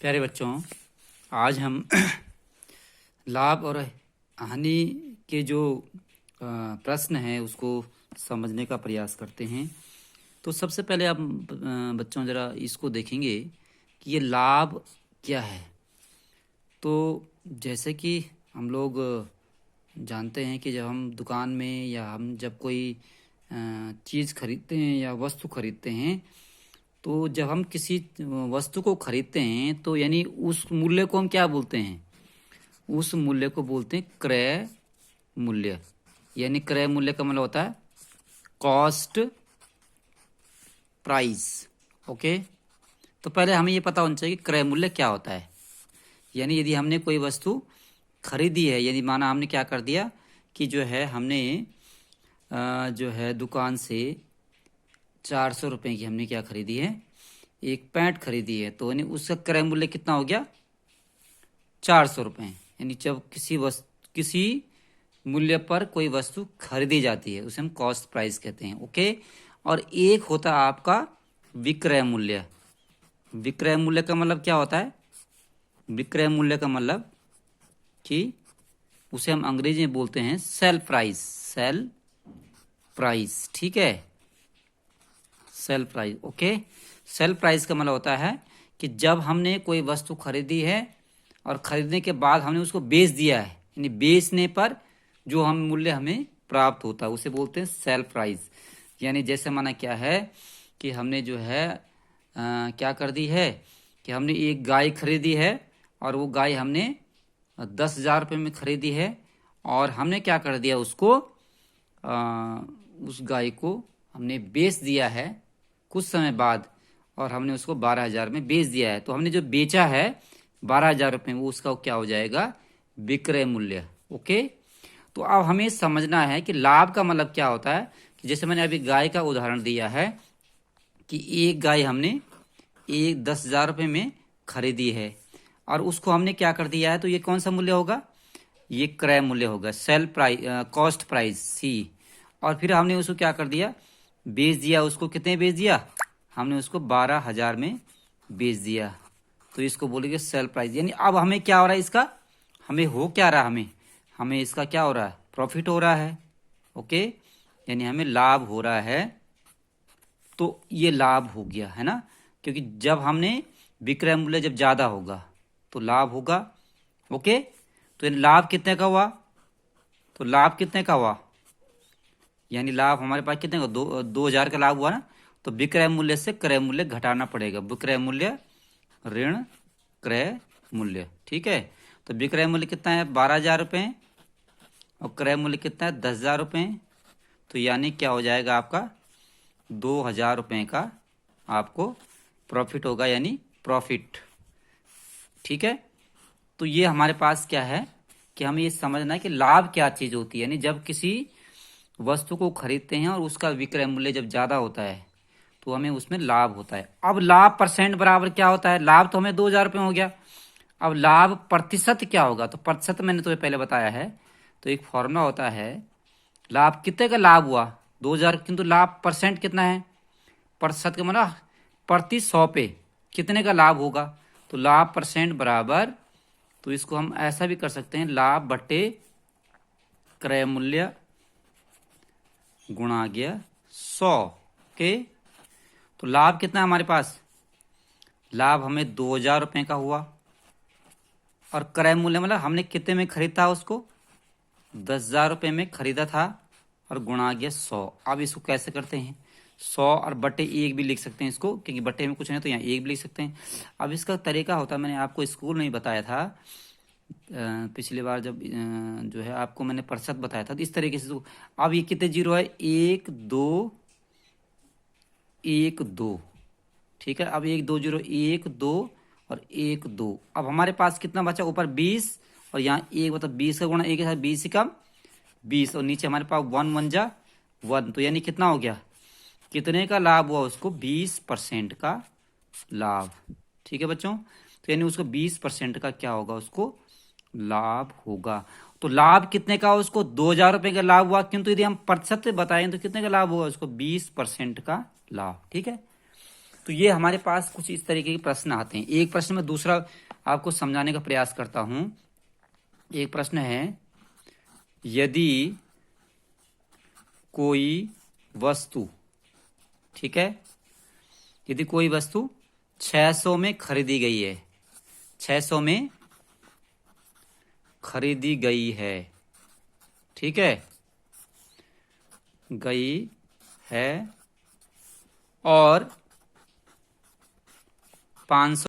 प्यारे बच्चों, आज हम लाभ और हानि के जो प्रश्न हैं उसको समझने का प्रयास करते हैं। तो सबसे पहले आप बच्चों ज़रा इसको देखेंगे कि ये लाभ क्या है। तो जैसे कि हम लोग जानते हैं कि जब हम दुकान में या हम जब कोई चीज़ खरीदते हैं या वस्तु खरीदते हैं, तो जब हम किसी वस्तु को खरीदते हैं तो यानी उस मूल्य को हम क्या बोलते हैं? उस मूल्य को बोलते हैं क्रय मूल्य। यानी क्रय मूल्य का मतलब होता है कॉस्ट प्राइस। ओके, तो पहले हमें ये पता होना चाहिए कि क्रय मूल्य क्या होता है। यानी यदि हमने कोई वस्तु खरीदी है, यदि माना हमने क्या कर दिया कि जो है हमने जो है दुकान से 400 रुपये की हमने क्या खरीदी है, एक पैंट खरीदी है, तो यानी उसका क्रय मूल्य कितना हो गया? 400 रुपये। यानी जब किसी मूल्य पर कोई वस्तु खरीदी जाती है उसे हम कॉस्ट प्राइस कहते हैं। ओके, और एक होता है आपका विक्रय मूल्य। विक्रय मूल्य का मतलब क्या होता है? विक्रय मूल्य का मतलब कि उसे हम अंग्रेजी में बोलते हैं सेल प्राइस। सेल प्राइस, ठीक है, sale price. Okay, sale price का मतलब होता है कि जब हमने कोई वस्तु खरीदी है और खरीदने के बाद हमने उसको बेच दिया है, यानी बेचने पर जो हम मूल्य हमें प्राप्त होता है उसे बोलते हैं सेल प्राइस। यानी जैसे माना क्या है कि हमने जो है क्या कर दी है कि हमने एक गाय खरीदी है और वो गाय हमने 10,000 रुपये में खरीदी है और हमने क्या कर दिया उसको उस गाय को हमने बेच दिया है कुछ समय बाद और हमने उसको 12,000 में बेच दिया है। तो हमने जो बेचा है 12,000 रुपये में, वो उसका क्या हो जाएगा? विक्रय मूल्य। ओके, तो अब हमें समझना है कि लाभ का मतलब क्या होता है। कि जैसे मैंने अभी गाय का उदाहरण दिया है कि एक गाय हमने 10,000 रुपये में खरीदी है और उसको हमने क्या कर दिया है, तो ये कौन सा मूल्य होगा? ये क्रय मूल्य होगा, सेल प्राइस, कॉस्ट प्राइस सी। और फिर हमने उसको क्या कर दिया? बेच दिया। उसको कितने बेच दिया? हमने उसको 12,000 में बेच दिया। तो इसको बोलेंगे सेल प्राइस। यानी अब हमें क्या हो रहा है इसका? हमें हो क्या रहा? हमें इसका क्या हो रहा है? प्रॉफिट हो रहा है। ओके, यानी हमें लाभ हो रहा है। तो ये लाभ हो गया है ना, क्योंकि जब हमने विक्रय मूल्य जब ज्यादा होगा तो लाभ होगा। ओके, तो लाभ कितने का हुआ? तो लाभ कितने का हुआ? यानी लाभ हमारे पास कितने का? 2,000 का लाभ हुआ ना। तो विक्रय मूल्य से क्रय मूल्य घटाना पड़ेगा। विक्रय मूल्य ऋण क्रय मूल्य, ठीक है। तो विक्रय मूल्य कितना है? 12,000 रुपये और क्रय मूल्य कितना है? 10,000 रुपये। तो यानी क्या हो जाएगा आपका? 2,000 रुपये का आपको प्रॉफिट होगा, यानी प्रॉफिट, ठीक है। तो ये हमारे पास क्या है कि हमें ये समझना है कि लाभ क्या चीज होती है। यानी जब किसी वस्तु को खरीदते हैं और उसका विक्रय मूल्य जब ज्यादा होता है तो हमें उसमें लाभ होता है। अब लाभ परसेंट बराबर क्या होता है? लाभ तो हमें 2,000 रुपये हो गया। अब लाभ प्रतिशत क्या होगा? तो प्रतिशत मैंने तुम्हें पहले बताया है। तो एक फॉर्मूला होता है, लाभ कितने का लाभ हुआ? 2,000, किंतु लाभ परसेंट कितना है? प्रतिशत का मतलब प्रति 100 पे कितने का लाभ होगा? तो लाभ परसेंट बराबर, तो इसको हम ऐसा भी कर सकते हैं, लाभ बटे क्रय मूल्य गुणा गया 100 के। तो लाभ कितना है हमारे पास? लाभ हमें 2,000 रुपये का हुआ और क्रय मूल्य मतलब हमने कितने में खरीदा उसको? 10,000 रुपये में खरीदा था और गुणा गया 100। अब इसको कैसे करते हैं? 100 और बटे 1 भी लिख सकते हैं इसको, क्योंकि बटे में कुछ नहीं तो यहाँ 1 भी लिख सकते हैं। अब इसका तरीका होता है, मैंने आपको स्कूल में ही बताया था पिछली बार जब जो है आपको मैंने प्रतिशत बताया था, तो इस तरीके से। तो अब ये कितने जीरो है? 1 2 1 2, ठीक है। अब 1 2 0, 1 2 और 1 2। अब हमारे पास कितना बचा? ऊपर 20 और यहाँ 1, मतलब 20 का गुणा 1 के साथ 20 ही कम 20, और नीचे हमारे पास 1 1 जा 1। तो यानी कितना हो गया? कितने का लाभ हुआ उसको? 20% का लाभ, ठीक है बच्चों। तो यानी उसको 20% का क्या होगा? उसको लाभ होगा। तो लाभ कितने का? उसको 2,000 रुपये का लाभ हुआ, किंतु यदि हम प्रतिशत से बताएं तो कितने का लाभ होगा उसको? 20% का लाभ, ठीक है। तो ये हमारे पास कुछ इस तरीके के प्रश्न आते हैं। एक प्रश्न में दूसरा आपको समझाने का प्रयास करता हूं। एक प्रश्न है, यदि कोई वस्तु, ठीक है, यदि कोई वस्तु 600 में खरीदी गई है, 600 में खरीदी गई है, ठीक है, गई है, और 500